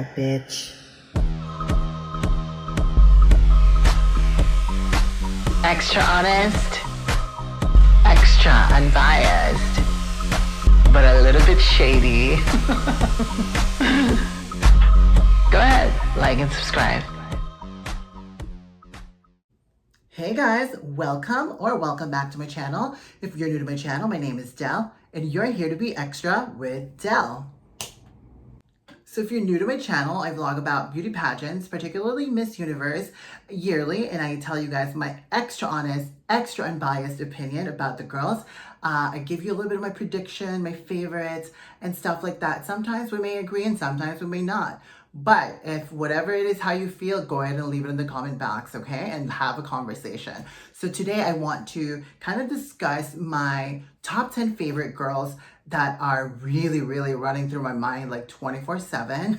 out, bitch. Extra honest, extra unbiased, but a little bit shady. Go ahead, like and subscribe. Hey guys, welcome back to my channel. If you're new to my channel, my name is Del, and you're here to be extra with Del. So if you're new to my channel, I vlog about beauty pageants, particularly Miss Universe, yearly, and I tell you guys my extra honest, extra unbiased opinion about the girls. I give you a little bit of my prediction, my favorites, and stuff like that. Sometimes we may agree and sometimes we may not. But if whatever it is how you feel, go ahead and leave it in the comment box, okay? And have a conversation. So today I want to kind of discuss my top 10 favorite girls that are really running through my mind like 24/7.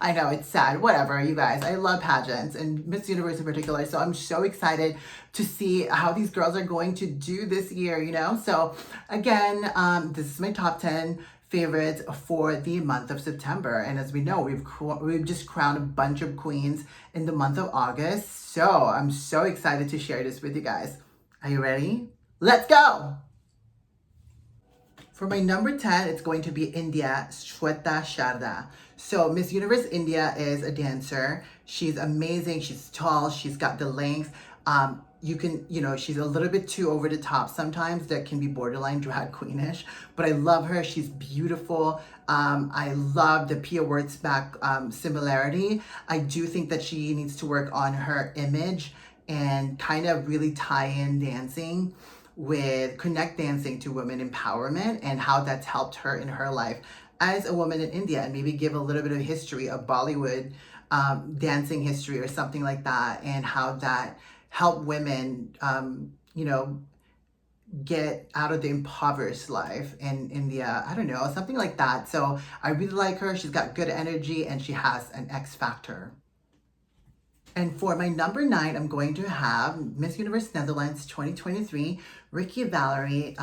I know it's sad, whatever, you guys. I love pageants and Miss Universe in particular. So I'm so excited to see how these girls are going to do this year, you know? So again, this is my top 10 favorites for the month of September. And as we know, we've just crowned a bunch of queens in the month of August. So I'm so excited to share this with you guys. Are you ready? Let's go! For my number 10, it's going to be India, Shweta Sharda. So Miss Universe India is a dancer. She's amazing. She's tall. She's got the length. She's a little bit too over the top sometimes. That can be borderline drag queenish, but I love her. She's beautiful. I love the Pia Wurtzbach similarity. I do think that she needs to work on her image and kind of really tie in dancing with connect dancing to women empowerment and how that's helped her in her life as a woman in India, and maybe give a little bit of history of Bollywood dancing history or something like that, and how that helped women, get out of the impoverished life in India. I don't know, something like that. So I really like her. She's got good energy and she has an X factor. And for my number 9, I'm going to have Miss Universe Netherlands 2023, Rikkie Valerie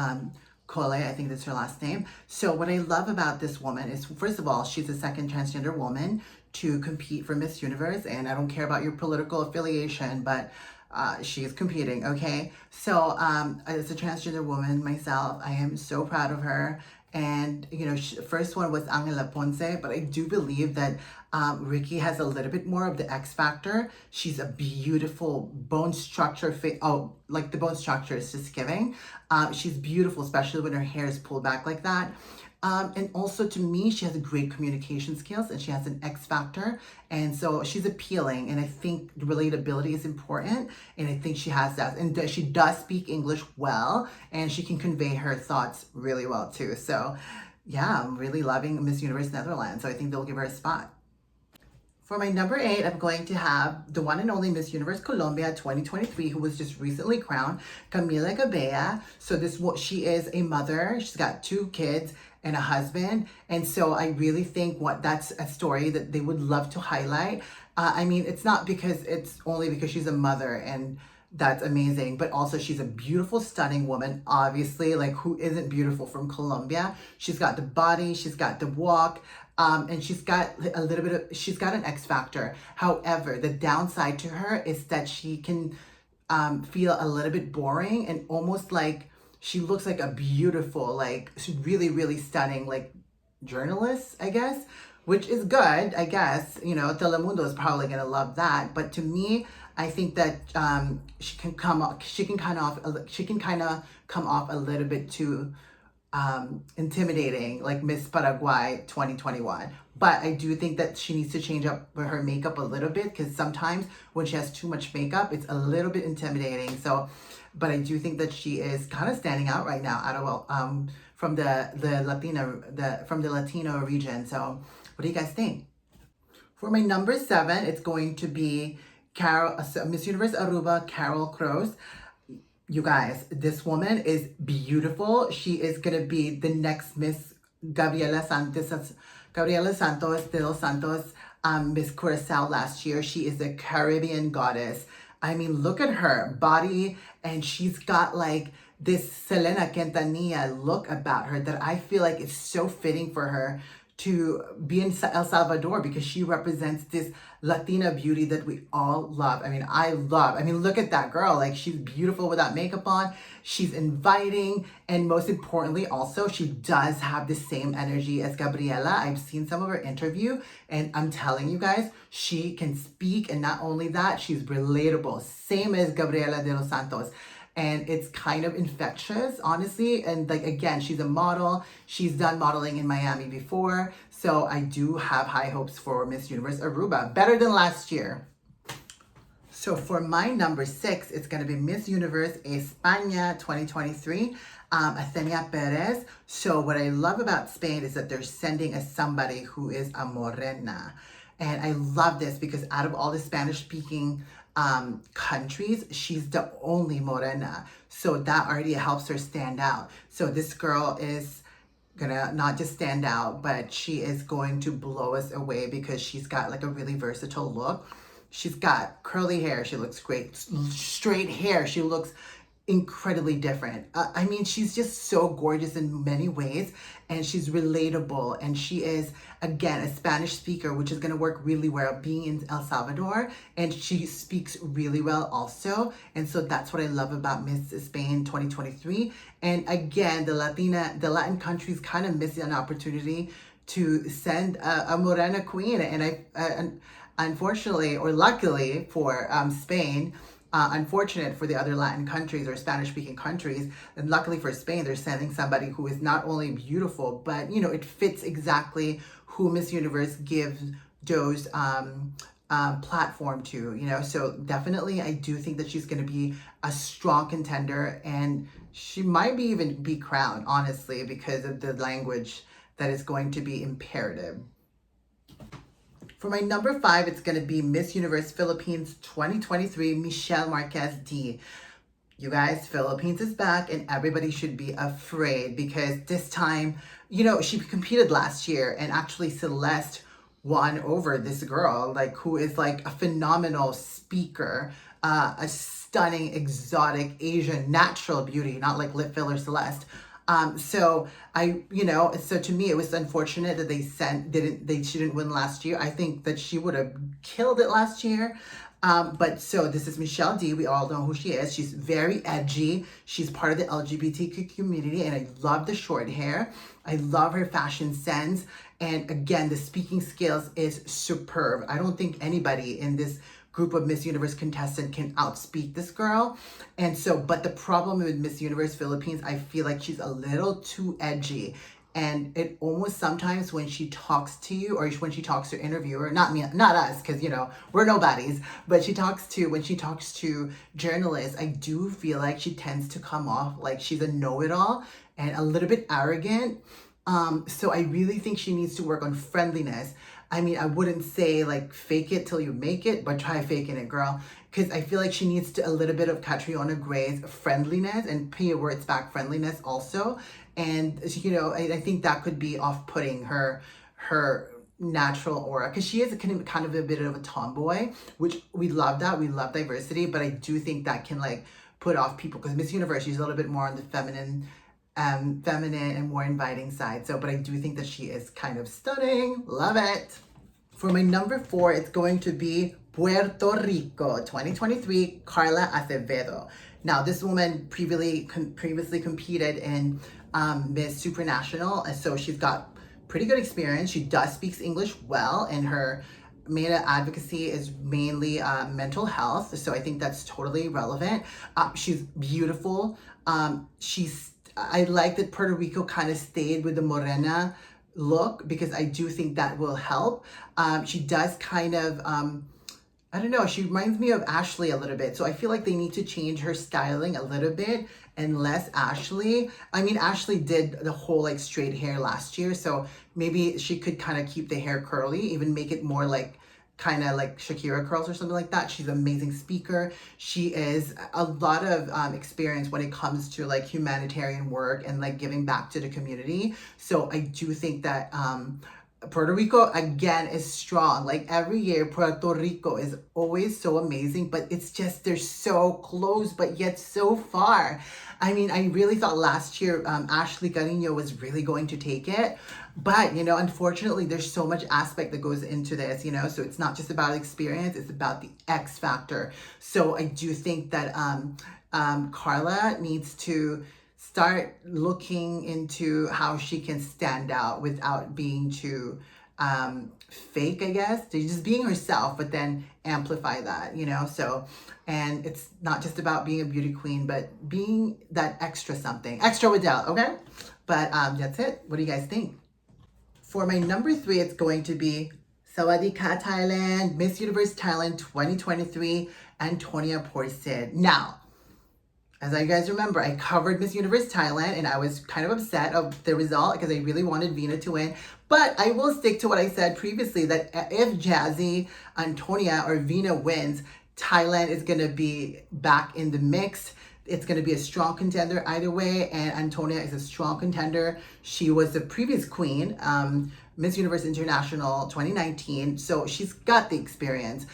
Kolle, I think that's her last name. So what I love about this woman is, first of all, she's the second transgender woman to compete for Miss Universe. And I don't care about your political affiliation, but she is competing, okay? So as a transgender woman myself, I am so proud of her. And, first one was Angela Ponce, but I do believe that Rikkie has a little bit more of the X factor. She's a beautiful bone structure. Like the bone structure is just giving. She's beautiful, especially when her hair is pulled back like that. And also to me, she has great communication skills and she has an X factor. And so she's appealing. And I think relatability is important. And I think she has that. And she does speak English well. And she can convey her thoughts really well too. So yeah, I'm really loving Miss Universe Netherlands. So I think they'll give her a spot. For my number 8, I'm going to have the one and only Miss Universe Colombia 2023, who was just recently crowned, Camila. So she is a mother. She's got 2 kids and a husband. And so I really think that's a story that they would love to highlight. It's not because it's only because she's a mother and that's amazing, but also she's a beautiful, stunning woman. Obviously, like who isn't beautiful from Colombia? She's got the body, she's got the walk, and she's got she's got an X factor. However, the downside to her is that she can feel a little bit boring and almost like she looks like a beautiful, like really stunning, like journalist, I guess, which is good, I guess. Telemundo is probably gonna love that. But to me, I think that she can kind of come off a little bit too intimidating, like Miss Paraguay 2021. But I do think that she needs to change up her makeup a little bit, because sometimes when she has too much makeup, it's a little bit intimidating. So, but I do think that she is kind of standing out right now from the Latino region. So, what do you guys think? For my number 7, it's going to be Miss Universe Aruba, Croes. You guys, this woman is beautiful. She is going to be the next Miss Gabriela Santos de los Santos, Miss Curacao last year. She is a Caribbean goddess. Look at her body, and she's got like this Selena Quintanilla look about her that I feel like is so fitting for her to be in El Salvador because she represents this Latina beauty that we all love. I mean, look at that girl. Like, she's beautiful without makeup on. She's inviting. And most importantly, also, she does have the same energy as Gabriela. I've seen some of her interview, and I'm telling you guys, she can speak. And not only that, she's relatable. Same as Gabriela de los Santos. And it's kind of infectious, honestly. And like, again, she's a model. She's done modeling in Miami before. So I do have high hopes for Miss Universe Aruba. Better than last year. So for my number 6, it's going to be Miss Universe España 2023, Athenea Perez. So what I love about Spain is that they're sending us somebody who is a morena. And I love this because out of all the Spanish-speaking countries, she's the only morena. So that already helps her stand out. So this girl is gonna not just stand out, but she is going to blow us away because she's got like a really versatile look. She's got curly hair, she looks great. Straight hair, she looks incredibly different. I mean, she's just so gorgeous in many ways, and she's relatable, and she is, again, a Spanish speaker, which is going to work really well being in El Salvador, and she speaks really well also. And so that's what I love about Miss Spain 2023. And again, the Latin countries kind of missing an opportunity to send a morena queen. And unfortunately, or luckily for Spain, unfortunate for the other Latin countries or Spanish-speaking countries, and luckily for Spain, they're sending somebody who is not only beautiful, but, you know, it fits exactly who Miss Universe gives those platform to, you know. So definitely, I do think that she's going to be a strong contender, and she might even be crowned, honestly, because of the language that is going to be imperative. For my number 5, it's going to be Miss Universe Philippines 2023, Michelle Marquez D. You guys, Philippines is back, and everybody should be afraid because this time, you know, she competed last year, and actually Celeste won over this girl, like, who is like a phenomenal speaker, a stunning, exotic Asian natural beauty, not like lip filler Celeste. So to me, it was unfortunate that she didn't win last year. I think that she would have killed it last year. But so this is Michelle D. We all know who she is. She's very edgy. She's part of the LGBTQ community, and I love the short hair. I love her fashion sense. And again, the speaking skills is superb. I don't think anybody in this group of Miss Universe contestant can outspeak this girl. And so, but the problem with Miss Universe Philippines, I feel like she's a little too edgy. And it almost sometimes when she talks to you, or when she talks to interviewer, not me, not us, because, you know, we're nobodies, but when she talks to journalists, I do feel like she tends to come off like she's a know-it-all and a little bit arrogant. So I really think she needs to work on friendliness. I mean, I wouldn't say like fake it till you make it, but try faking it, girl. Because I feel like she needs a little bit of Catriona Gray's friendliness and pay your words back friendliness also. And, you know, I think that could be off-putting her natural aura. Because she is kind of a bit of a tomboy, which we love that. We love diversity. But I do think that can like put off people. Because Miss Universe, she's a little bit more on the feminine and more inviting side. So, but I do think that she is kind of stunning. Love it. For my number 4, it's going to be Puerto Rico 2023, Carla Acevedo. Now, this woman previously competed in Miss Supranational, and so she's got pretty good experience. She does speak English well, and her main advocacy is mainly mental health. So I think that's totally relevant. She's beautiful. I like that Puerto Rico kind of stayed with the morena look because I do think that will help. She does kind of, I don't know, she reminds me of Ashley a little bit. So I feel like they need to change her styling a little bit and less Ashley. I mean, Ashley did the whole like straight hair last year. So maybe she could kind of keep the hair curly, even make it more like kind of like Shakira curls or something like that. She's an amazing speaker. She is a lot of experience when it comes to like humanitarian work and like giving back to the community. So I do think that Puerto Rico again is strong. Like every year, Puerto Rico is always so amazing, but it's just they're so close, but yet so far. I mean, I really thought last year Ashley Carino was really going to take it, but you know, unfortunately, there's so much aspect that goes into this, you know. So it's not just about experience; it's about the X factor. So I do think that Carla needs to start looking into how she can stand out without being too fake, I guess. Just being herself, but then amplify that, you know? So, and it's not just about being a beauty queen, but being that extra something. Extra Waddell, okay? But that's it. What do you guys think? For my number 3, it's going to be Sawadee Ka Thailand, Miss Universe Thailand 2023, Anntonia Porsild. Now, as you guys remember, I covered Miss Universe Thailand and I was kind of upset of the result because I really wanted Vina to win. But I will stick to what I said previously, that if Jazzy, Anntonia, or Vina wins, Thailand is going to be back in the mix. It's going to be a strong contender either way, and Anntonia is a strong contender. She was the previous queen, Miss Universe International 2019, so she's got the experience.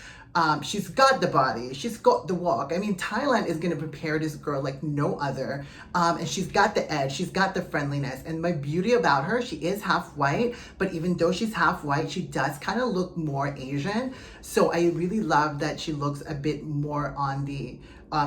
She's got the body, she's got the walk. I mean, Thailand is gonna prepare this girl like no other. And she's got the edge, she's got the friendliness. And my beauty about her, she is half white, but even though she's half white, she does kind of look more Asian. So I really love that she looks a bit more on the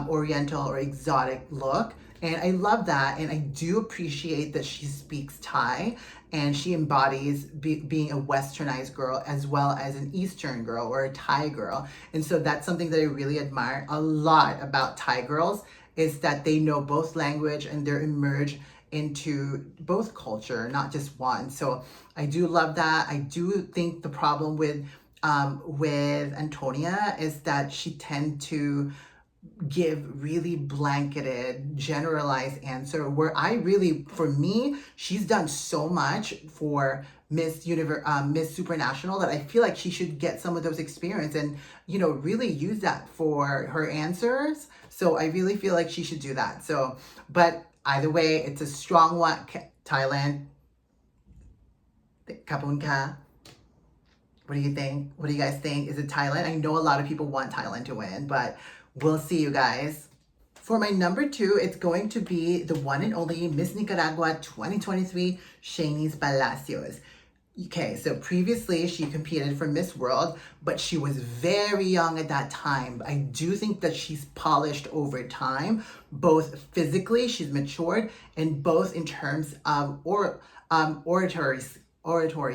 oriental or exotic look. And I love that, and I do appreciate that she speaks Thai and she embodies being a westernized girl as well as an Eastern girl or a Thai girl. And so that's something that I really admire a lot about Thai girls, is that they know both language and they're immersed into both culture, not just one. So I do love that. I do think the problem with Anntonia is that she tend to give really blanketed, generalized answer, where I really, for me, she's done so much for Miss Universe, Miss Supranational, that I feel like she should get some of those experience and, you know, really use that for her answers. So I really feel like she should do that. So, but either way, it's a strong one. Thailand. Kapun ka. What do you think? What do you guys think? Is it Thailand? I know a lot of people want Thailand to win, but we'll see, you guys. For my number 2, it's going to be the one and only Miss Nicaragua 2023, Sheynnis Palacios. Okay, so previously she competed for Miss World, but she was very young at that time. I do think that she's polished over time, both physically, she's matured, and both in terms of oratory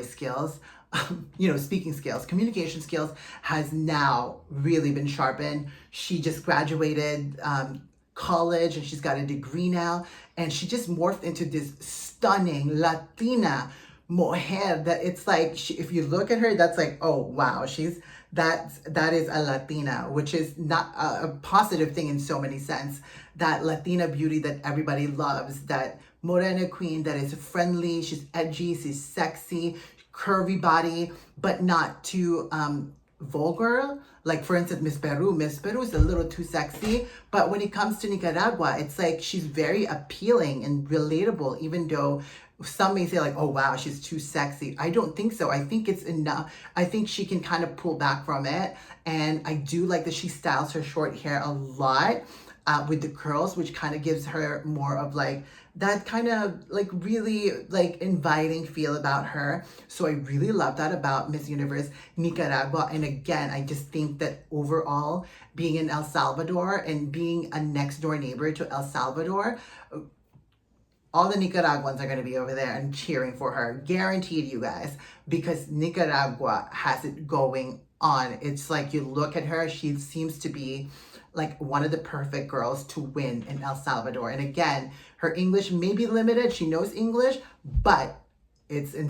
skills. You know, speaking skills, communication skills has now really been sharpened. She just graduated college and she's got a degree now, and she just morphed into this stunning Latina mujer that it's like, if you look at her, that's like, oh wow, that is a Latina, which is not a positive thing in so many sense. That Latina beauty that everybody loves, that Morena queen that is friendly, she's edgy, she's sexy, curvy body, but not too vulgar. Like for instance, Miss Peru is a little too sexy, but when it comes to Nicaragua, it's like she's very appealing and relatable, even though some may say like, oh wow, she's too sexy. I don't think so. I think it's enough. I think she can kind of pull back from it. And I do like that she styles her short hair a lot with the curls, which kind of gives her more of like that kind of like really like inviting feel about her. So I really love that about Miss Universe Nicaragua. And again, I just think that overall, being in El Salvador and being a next door neighbor to El Salvador, all the Nicaraguans are going to be over there and cheering for her. Guaranteed, you guys, because Nicaragua has it going on. It's like you look at her, she seems to be like one of the perfect girls to win in El Salvador. And again, her English may be limited. She knows English, but it's in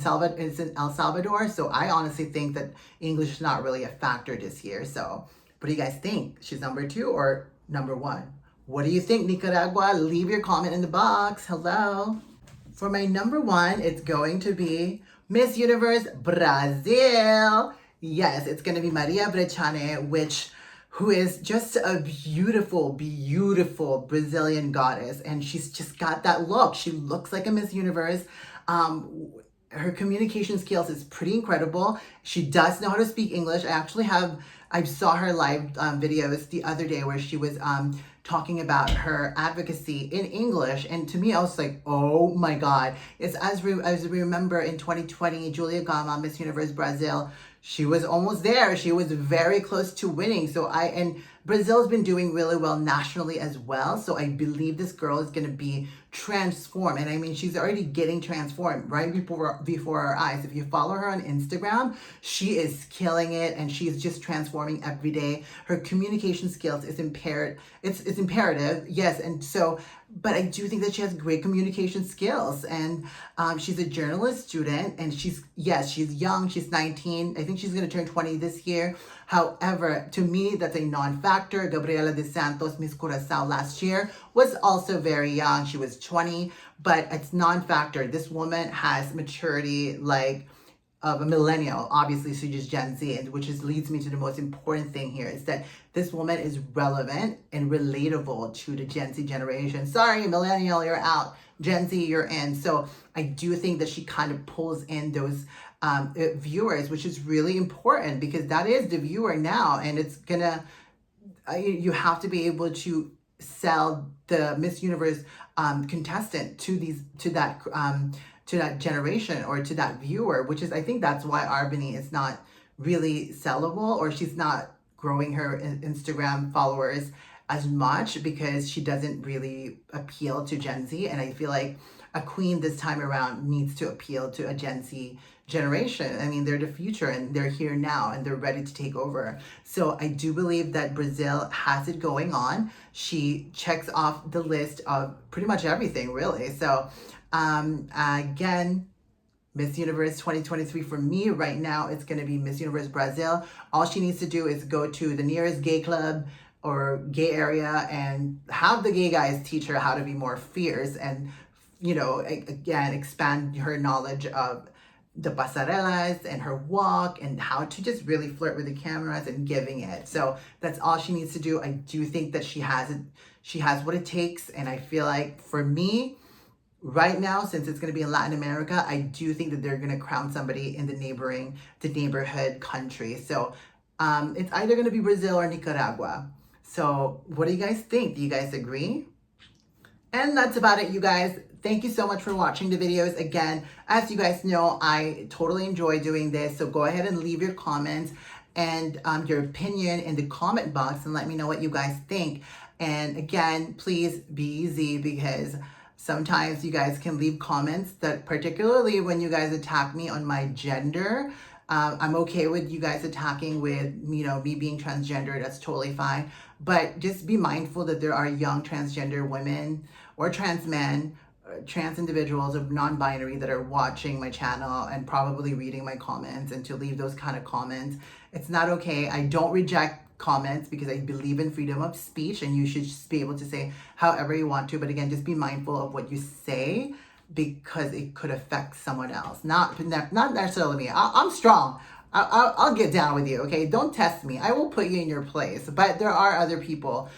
El Salvador. So I honestly think that English is not really a factor this year. So what do you guys think? She's number 2 or number 1? What do you think, Nicaragua? Leave your comment in the box. Hello. For my number 1, it's going to be Miss Universe Brazil. Yes, it's going to be Maria Brechane, who is just a beautiful, beautiful Brazilian goddess. And she's just got that look. She looks like a Miss Universe. her communication skills is pretty incredible. She does know how to speak English. I saw her live videos the other day where she was talking about her advocacy in English. And to me, I was like, oh my God. It's as we remember in 2020, Julia Gama, Miss Universe Brazil, she was almost there. She was very close to winning. And Brazil's been doing really well nationally as well. So I believe this girl is going to be transformed. And I mean, she's already getting transformed right before our eyes. If you follow her on Instagram, she is killing it and she's just transforming every day. Her communication skills is impaired. It's imperative. Yes. And so, but I do think that she has great communication skills, and she's a journalist student, and she's young. She's 19. I think she's going to turn 20 this year. However, to me, that's a non-factor. Gabriela de Santos, Miss Curaçao last year, was also very young. She was 20, but it's non-factor. This woman has maturity like of a millennial. Obviously, she's just Gen Z, and leads me to the most important thing here is that this woman is relevant and relatable to the Gen Z generation. Sorry, millennial, you're out. Gen Z, you're in. So I do think that she kind of pulls in those viewers, which is really important because that is the viewer now, and it's gonna. You have to be able to sell the Miss Universe contestant to that generation or to that viewer, which is, I think that's why Arbany is not really sellable, or she's not growing her Instagram followers as much because she doesn't really appeal to Gen Z. And I feel like a queen this time around needs to appeal to a Gen Z generation. I mean, they're the future and they're here now and they're ready to take over. So I do believe that Brazil has it going on. She checks off the list of pretty much everything, really. So again, Miss Universe 2023 for me right now, it's going to be Miss Universe Brazil. All she needs to do is go to the nearest gay club or gay area and have the gay guys teach her how to be more fierce and, you know, again, expand her knowledge of the pasarelas and her walk and how to just really flirt with the cameras and giving it. So that's all she needs to do. I do think that she has it. She has what it takes. And I feel like for me, right now, since it's going to be in Latin America, I do think that they're going to crown somebody in the neighborhood country. So it's either going to be Brazil or Nicaragua. So what do you guys think? Do you guys agree? And that's about it, you guys. Thank you so much for watching the videos. Again, as you guys know, I totally enjoy doing this. So go ahead and leave your comments and your opinion in the comment box and let me know what you guys think. And again, please be easy because sometimes you guys can leave comments that, particularly when you guys attack me on my gender, I'm okay with you guys attacking with, you know, me being transgender. That's totally fine. But just be mindful that there are young transgender women or trans men, trans individuals of non-binary that are watching my channel and probably reading my comments, and to leave those kind of comments. It's not okay. I don't reject comments because I believe in freedom of speech and you should just be able to say however you want to. But again, just be mindful of what you say because it could affect someone else. Not necessarily me. I'm strong. I'll get down with you, okay? Don't test me. I will put you in your place. But there are other people,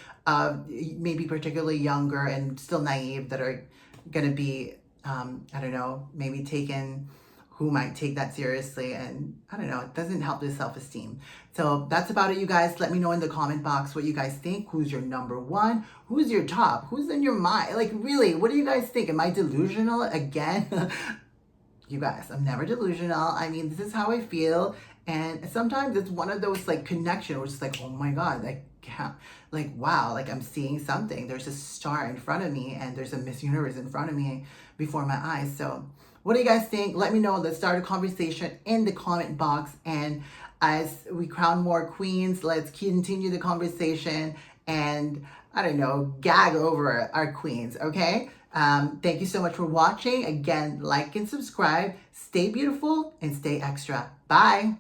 maybe particularly younger and still naive, that are going to be, I don't know, maybe who might take that seriously, and I don't know, it doesn't help their self-esteem. So that's about it, you guys. Let me know in the comment box what you guys think. Who's your number one? Who's your top? Who's in your mind? Like, really, what do you guys think? Am I delusional again? You guys, I'm never delusional. I mean, this is how I feel. And sometimes it's one of those like connection where it's like, oh my God, like, wow, like I'm seeing something. There's a star in front of me and there's a Miss Universe in front of me before my eyes. So what do you guys think? Let me know. Let's start a conversation in the comment box. And as we crown more queens, let's continue the conversation and, I don't know, gag over our queens, okay? Thank you so much for watching. Again, like and subscribe. Stay beautiful and stay extra. Bye.